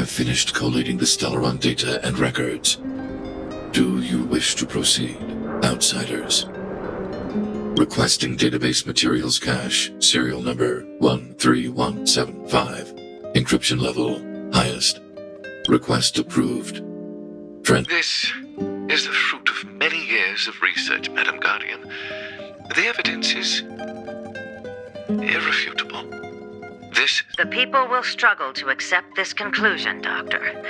have finished collating the Stellaron data and records. Do you wish to proceed, outsiders? Requesting database materials cache, serial number 13175. Encryption level, highest. Request approved. This is the fruit of many years of research, Madam Guardian. The evidence is irrefutable. The people will struggle to accept this conclusion, Doctor.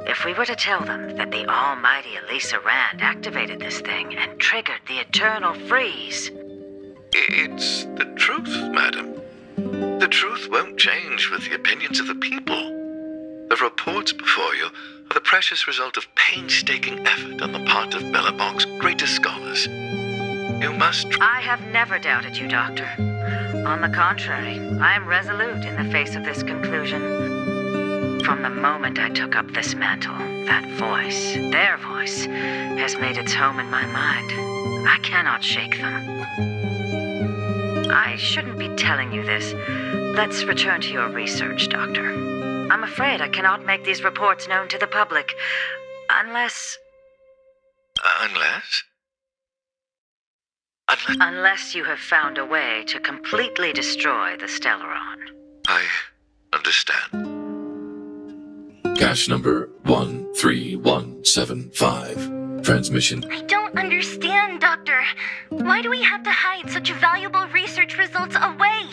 If we were to tell them that the almighty Elisa Rand activated this thing and triggered the eternal freeze. It's the truth, madam. The truth won't change with the opinions of the people. The reports before you are the precious result of painstaking effort on the part of Bellabong's greatest scholars. You must... I have never doubted you, Doctor. On the contrary, I am resolute in the face of this conclusion. From the moment I took up this mantle, that voice, their voice, has made its home in my mind. I cannot shake them. I shouldn't be telling you this. Let's return to your research, Doctor. I'm afraid I cannot make these reports known to the public, unless... Unless you have found a way to completely destroy the Stellaron. I understand. Cache number 13175. Transmission. I don't understand, Doctor. Why do we have to hide such valuable research results away?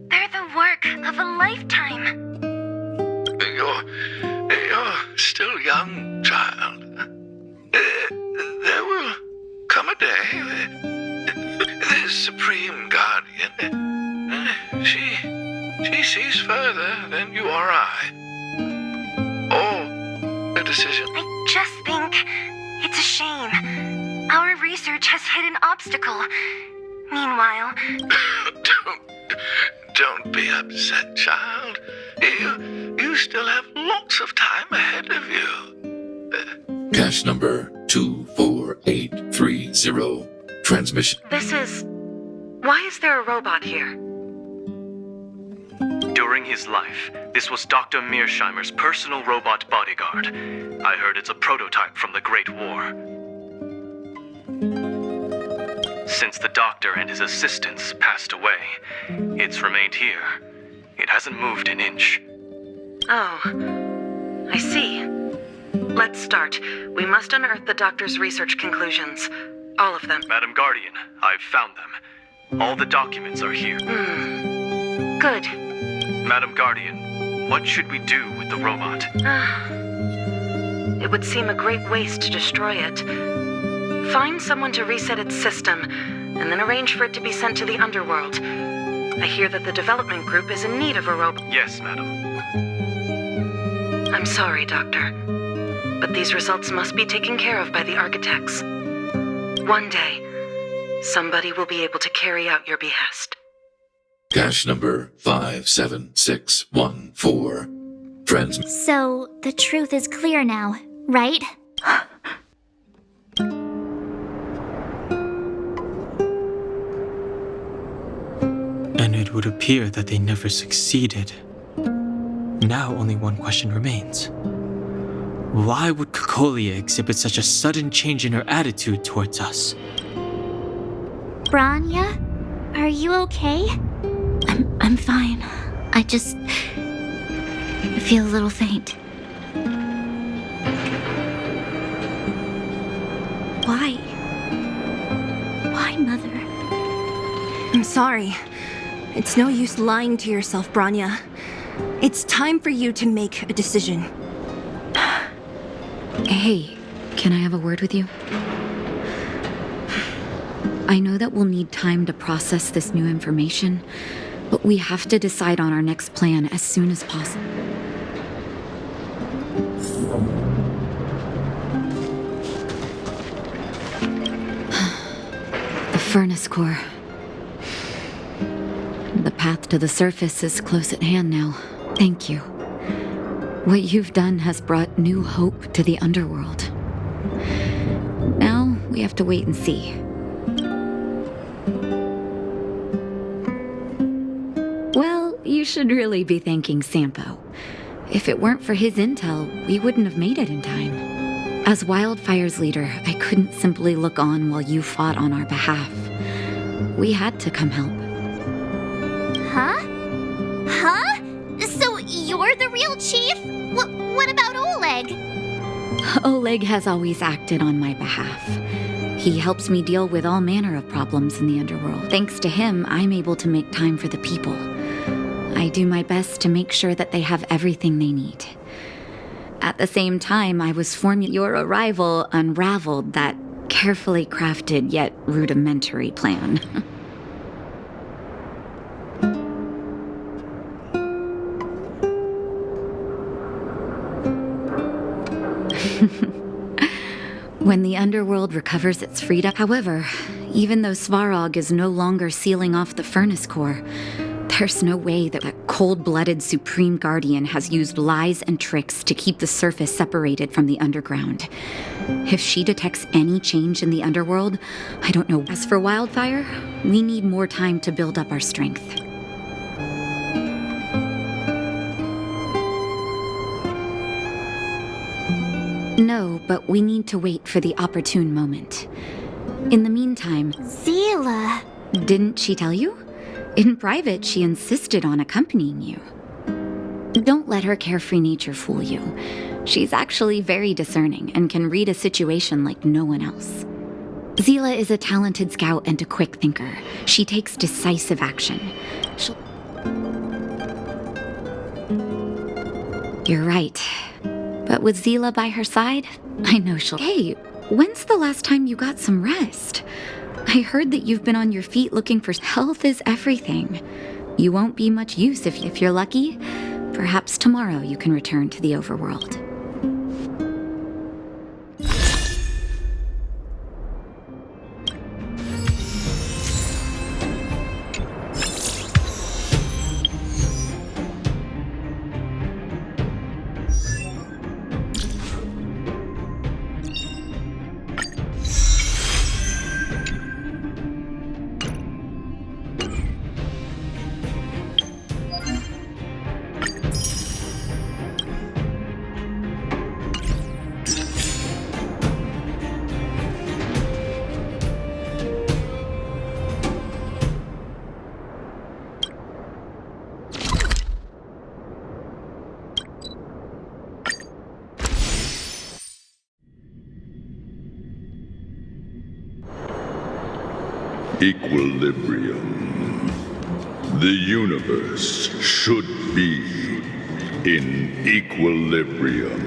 They're the work of a lifetime. You're still young, child. There will come a day. The Supreme Guardian. She sees further than you or I. Or a decision. I just think it's a shame. Our research has hit an obstacle. Meanwhile... Don't be upset, child. You still have lots of time ahead of you. Cache number 24830. Transmission. Why is there a robot here? During his life, this was Dr. Mearsheimer's personal robot bodyguard. I heard it's a prototype from the Great War. Since the doctor and his assistants passed away, it's remained here. It hasn't moved an inch. Oh, I see. Let's start. We must unearth the doctor's research conclusions. All of them. Madam Guardian, I've found them. All the documents are here. Good. Madam Guardian, what should we do with the robot? It would seem a great waste to destroy it. Find someone to reset its system, and then arrange for it to be sent to the underworld. I hear that the development group is in need of a robot. Yes, madam. I'm sorry, Doctor, but these results must be taken care of by the architects. One day, somebody will be able to carry out your behest. Cache number 57614. So, the truth is clear now, right? And it would appear that they never succeeded. Now only one question remains. Why would Cocolia exhibit such a sudden change in her attitude towards us? Branya? Are you okay? I'm fine. I just... feel a little faint. Why? Why, Mother? I'm sorry. It's no use lying to yourself, Branya. It's time for you to make a decision. Hey, can I have a word with you? I know that we'll need time to process this new information, but we have to decide on our next plan as soon as possible. The furnace core. The path to the surface is close at hand now. Thank you. What you've done has brought new hope to the underworld. Now, we have to wait and see. Well, you should really be thanking Sampo. If it weren't for his intel, we wouldn't have made it in time. As Wildfire's leader, I couldn't simply look on while you fought on our behalf. We had to come help. Huh? So you're the real chief? What about Oleg? Oleg has always acted on my behalf. He helps me deal with all manner of problems in the underworld. Thanks to him, I'm able to make time for the people. I do my best to make sure that they have everything they need. At the same time, I was your arrival unraveled that carefully crafted yet rudimentary plan. When the underworld recovers its freedom. However, even though Svarog is no longer sealing off the furnace core, there's no way that cold-blooded Supreme Guardian has used lies and tricks to keep the surface separated from the underground. If she detects any change in the underworld, I don't know. As for Wildfire, we need more time to build up our strength. No, but we need to wait for the opportune moment. In the meantime... Zila. Didn't she tell you? In private, she insisted on accompanying you. Don't let her carefree nature fool you. She's actually very discerning and can read a situation like no one else. Zila is a talented scout and a quick thinker. She takes decisive action. You're right. But with Zila by her side, I know she'll... Hey, when's the last time you got some rest? I heard that you've been on your feet looking for... Health is everything. You won't be much use if you're lucky. Perhaps tomorrow you can return to the overworld. Equilibrium. The universe should be in equilibrium.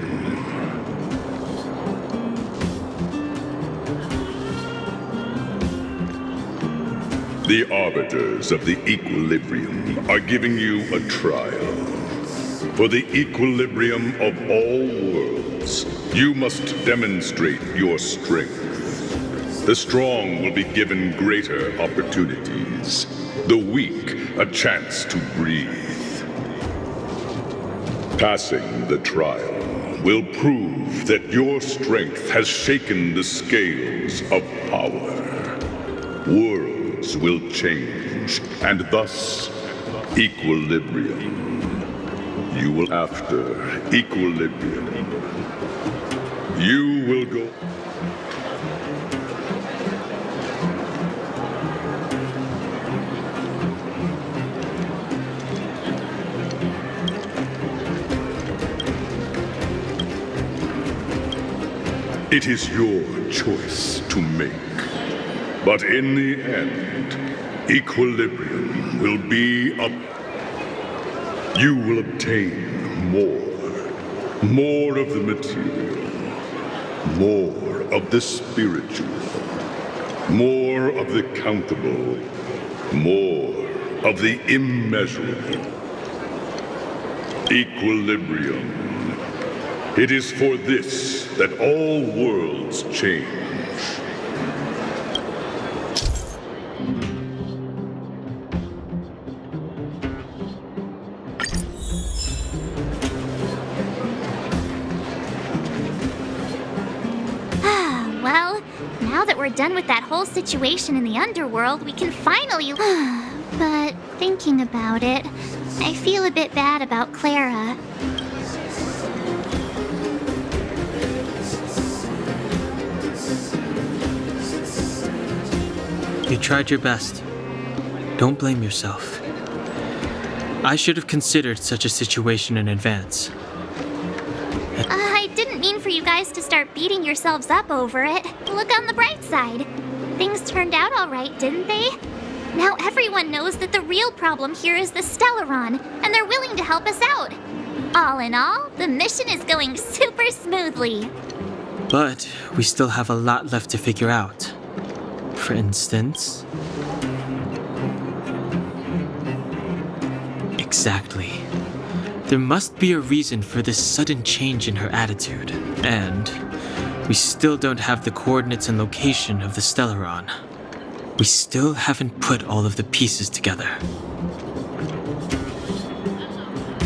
The arbiters of the equilibrium are giving you a trial. For the equilibrium of all worlds, you must demonstrate your strength. The strong will be given greater opportunities. The weak, a chance to breathe. Passing the trial will prove that your strength has shaken the scales of power. Worlds will change, and thus, equilibrium. You will after equilibrium. You will go... It is your choice to make. But in the end, equilibrium will be up. You will obtain more of the material, more of the spiritual, more of the countable, more of the immeasurable. Equilibrium. It is for this that all worlds change. Well, now that we're done with that whole situation in the underworld, we can finally... But thinking about it, I feel a bit bad about Clara. You tried your best. Don't blame yourself. I should have considered such a situation in advance. I didn't mean for you guys to start beating yourselves up over it. Look on the bright side. Things turned out all right, didn't they? Now everyone knows that the real problem here is the Stellaron, and they're willing to help us out. All in all, the mission is going super smoothly. But we still have a lot left to figure out. For instance... Exactly. There must be a reason for this sudden change in her attitude, and we still don't have the coordinates and location of the Stellaron. We still haven't put all of the pieces together.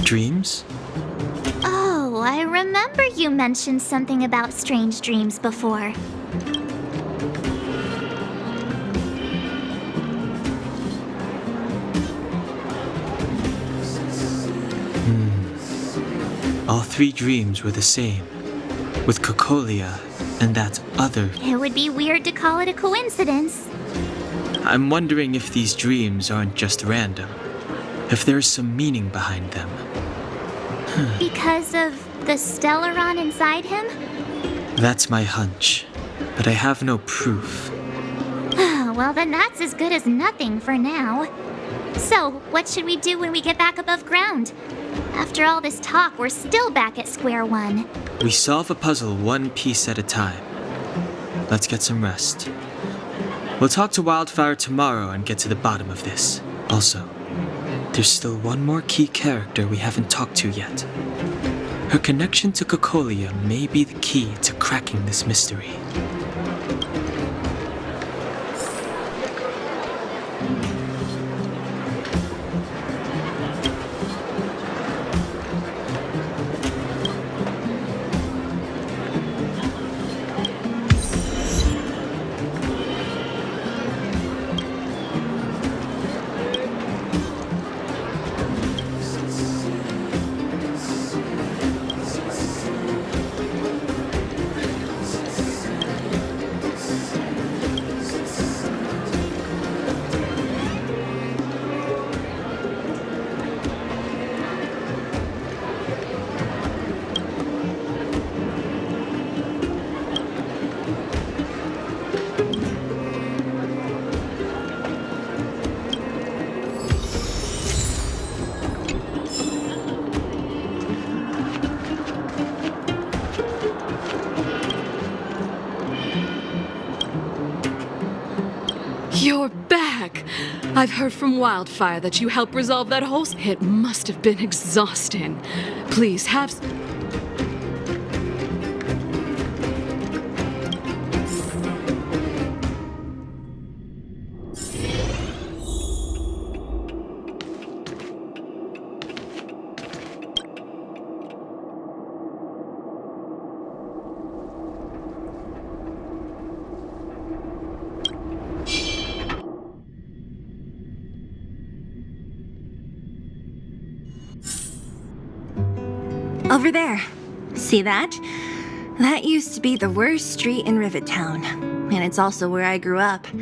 Dreams? Oh, I remember you mentioned something about strange dreams before. All 3 dreams were the same, with Cocolia and that other. It would be weird to call it a coincidence. I'm wondering if these dreams aren't just random, if there's some meaning behind them. Because of the Stellaron inside him? That's my hunch, but I have no proof. Well, then that's as good as nothing for now. So, what should we do when we get back above ground? After all this talk, we're still back at square one. We solve a puzzle one piece at a time. Let's get some rest. We'll talk to Wildfire tomorrow and get to the bottom of this. Also, there's still one more key character we haven't talked to yet. Her connection to Cocolia may be the key to cracking this mystery. You're back! I've heard from Wildfire that you helped resolve that whole... It must have been exhausting. Please have... Over there. See that? That used to be the worst street in Rivet Town, and it's also where I grew up.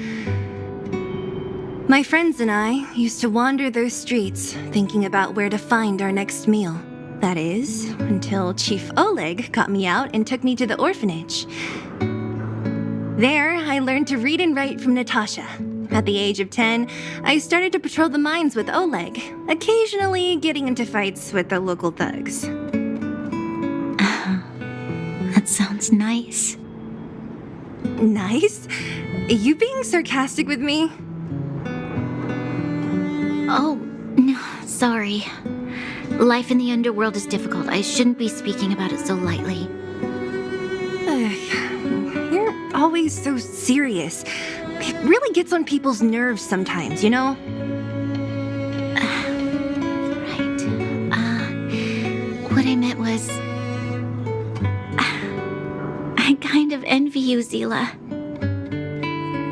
My friends and I used to wander those streets, thinking about where to find our next meal. That is, until Chief Oleg got me out and took me to the orphanage. There, I learned to read and write from Natasha. At the age of 10, I started to patrol the mines with Oleg, occasionally getting into fights with the local thugs. That sounds nice. Nice? You being sarcastic with me? Oh, no, sorry. Life in the underworld is difficult. I shouldn't be speaking about it so lightly. You're always so serious. It really gets on people's nerves sometimes, you know? Right. What I meant was... I kind of envy you, Zila.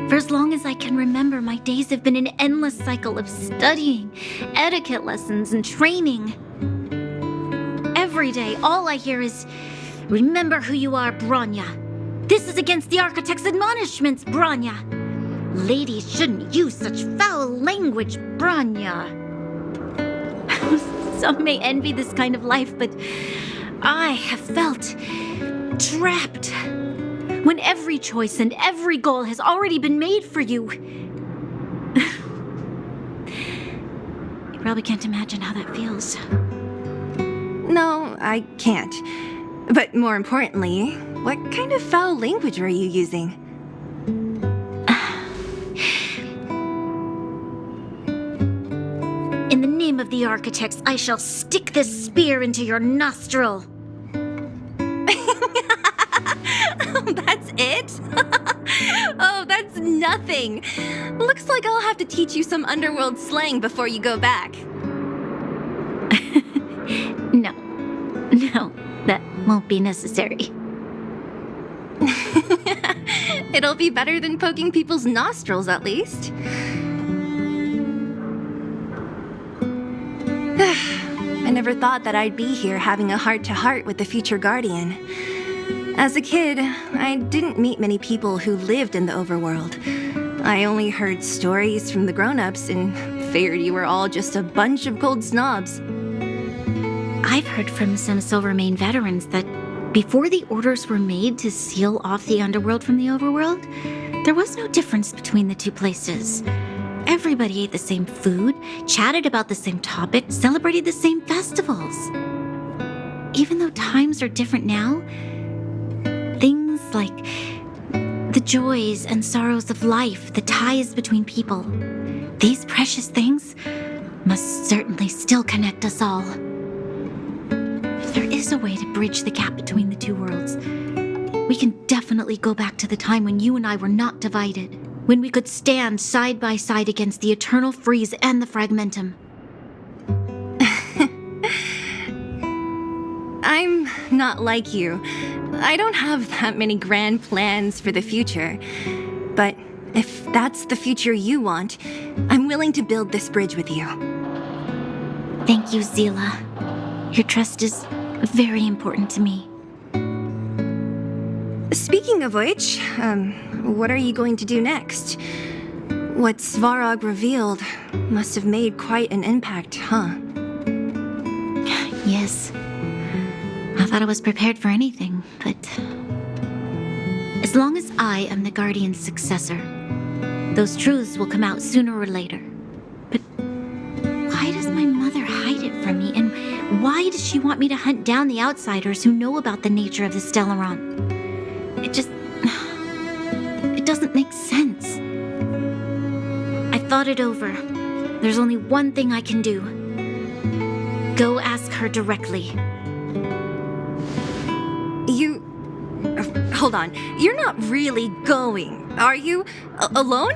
For as long as I can remember, my days have been an endless cycle of studying, etiquette lessons, and training. Every day, all I hear is, "Remember who you are, Bronya. This is against the Architect's admonishments, Bronya. Ladies shouldn't use such foul language, Branya. Some may envy this kind of life, but I have felt trapped when every choice and every goal has already been made for you. You probably can't imagine how that feels. No, I can't. But more importantly, what kind of foul language were you using? In the name of the architects, I shall stick this spear into your nostril. Oh, that's it? Oh, that's nothing. Looks like I'll have to teach you some underworld slang before you go back. No, that won't be necessary. It'll be better than poking people's nostrils, at least. I never thought that I'd be here having a heart-to-heart with the future Guardian. As a kid, I didn't meet many people who lived in the overworld. I only heard stories from the grown-ups and figured you were all just a bunch of cold snobs. I've heard from some Silvermane veterans that before the orders were made to seal off the underworld from the overworld, there was no difference between the two places. Everybody ate the same food, chatted about the same topics, celebrated the same festivals. Even though times are different now, things like the joys and sorrows of life, the ties between people, these precious things must certainly still connect us all. If there is a way to bridge the gap between the two worlds, we can definitely go back to the time when you and I were not divided, when we could stand side by side against the eternal freeze and the fragmentum. I'm not like you. I don't have that many grand plans for the future. But if that's the future you want, I'm willing to build this bridge with you. Thank you, Zila. Your trust is very important to me. Speaking of which, what are you going to do next? What Svarog revealed must have made quite an impact, huh? Yes. I thought I was prepared for anything, but as long as I am the Guardian's successor, those truths will come out sooner or later. But why does my mother hide it from me, and why does she want me to hunt down the outsiders who know about the nature of the Stellaron? It doesn't make sense. I thought it over. There's only one thing I can do. Go ask her directly. Hold on. You're not really going, are you? Alone?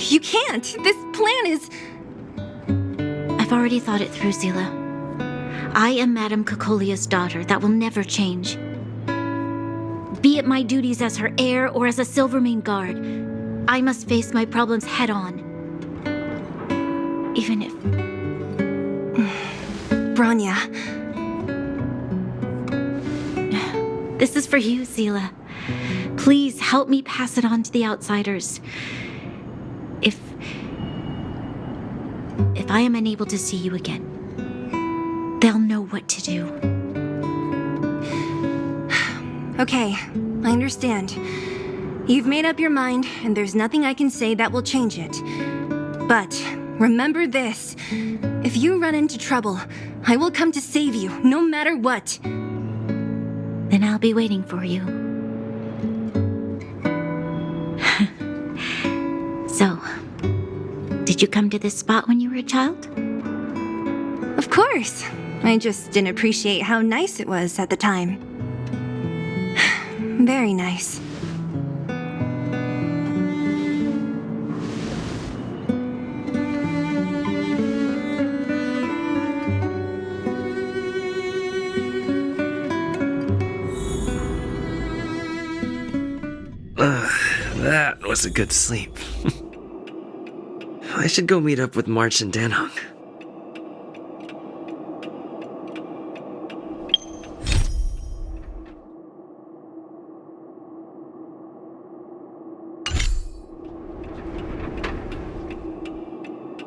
You can't. This plan is... I've already thought it through, Zila. I am Madame Cocolia's daughter. That will never change. Be it my duties as her heir or as a Silvermane guard, I must face my problems head-on. Even if... Branya... This is for you, Zila. Please help me pass it on to the outsiders. If I am unable to see you again, they'll know what to do. Okay, I understand. You've made up your mind, and there's nothing I can say that will change it. But remember this. If you run into trouble, I will come to save you, no matter what. Then I'll be waiting for you. So, did you come to this spot when you were a child? Of course. I just didn't appreciate how nice it was at the time. Very nice. That was a good sleep. I should go meet up with March and Danhong.